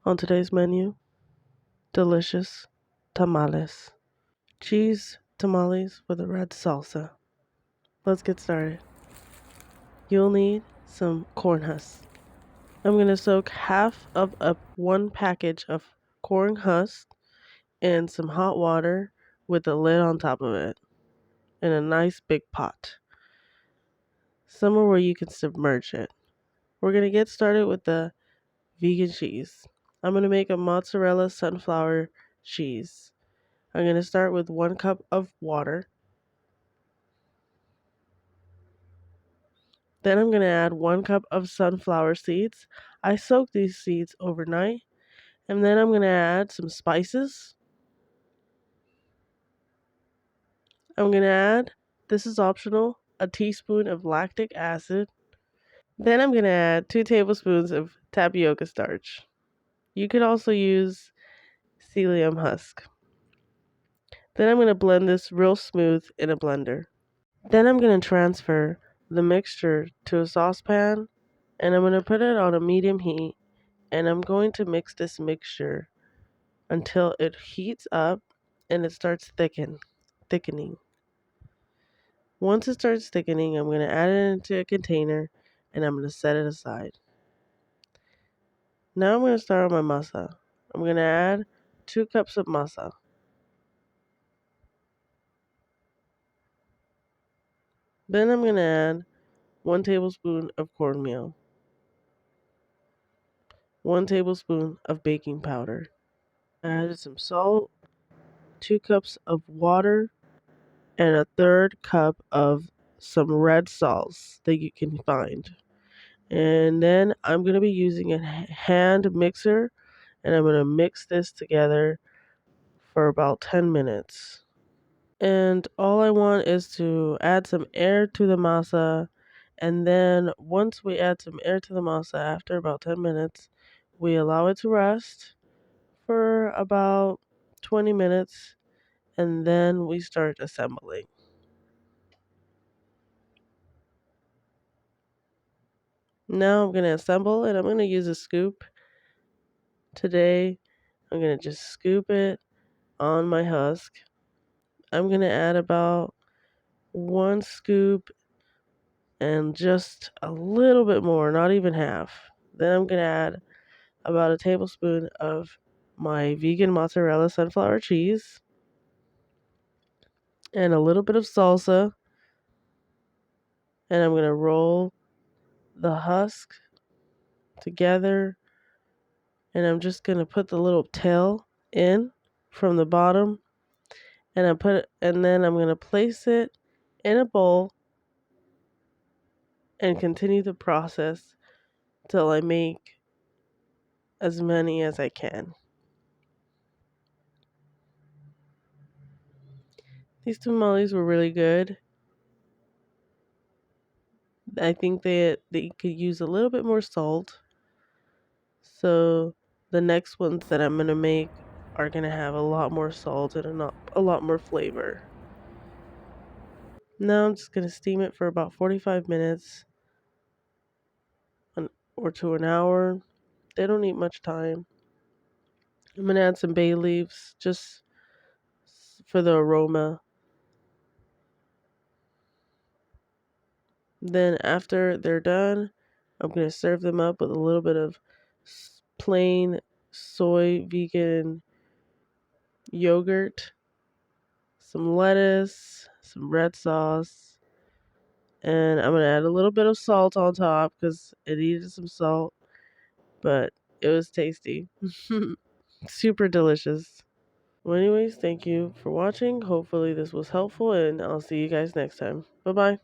On today's menu, delicious tamales. Cheese tamales with a red salsa. Let's get started. You'll need some corn husks. I'm going to soak half of one package of corn husks in some hot water with a lid on top of it in a nice big pot. Somewhere where you can submerge it. We're going to get started with the vegan cheese. I'm going to make a mozzarella sunflower cheese. I'm going to start with 1 cup of water. Then I'm going to add 1 cup of sunflower seeds. I soak these seeds overnight. And then I'm going to add some spices. I'm going to add, this is optional, a teaspoon of lactic acid. Then I'm going to add 2 tablespoons of tapioca starch. You could also use psyllium husk. Then I'm going to blend this real smooth in a blender. Then I'm going to transfer the mixture to a saucepan and I'm going to put it on a medium heat and I'm going to mix this mixture until it heats up and it starts thickening. Once it starts thickening, I'm going to add it into a container and I'm going to set it aside. Now I'm going to start on my masa. I'm going to add 2 cups of masa. Then I'm going to add 1 tablespoon of cornmeal, 1 tablespoon of baking powder. I added some salt, 2 cups of water, and a 1/3 cup of some red sauce that you can find. And then I'm going to be using a hand mixer and I'm going to mix this together for about 10 minutes. And all I want is to add some air to the masa. And then once we add some air to the masa after about 10 minutes, we allow it to rest for about 20 minutes and then we start assembling. Now I'm going to assemble and I'm going to use a scoop. Today, I'm going to just scoop it on my husk. I'm going to add about 1 scoop and just a little bit more, not even half. Then I'm going to add about a tablespoon of my vegan mozzarella sunflower cheese and a little bit of salsa. And I'm going to roll the husk together and I'm just going to put the little tail in from the bottom and then I'm going to place it in a bowl and continue the process till I make as many as I can. These tamales were really good. I think they could use a little bit more salt. So the next ones that I'm going to make are going to have a lot more salt and a lot more flavor. Now I'm just going to steam it for about 45 minutes or to an hour. They don't need much time. I'm going to add some bay leaves just for the aroma. Then after they're done, I'm going to serve them up with a little bit of plain soy vegan yogurt, some lettuce, some red sauce, and I'm going to add a little bit of salt on top because it needed some salt, but it was tasty. Super delicious. Well, anyways, thank you for watching. Hopefully this was helpful, and I'll see you guys next time. Bye-bye.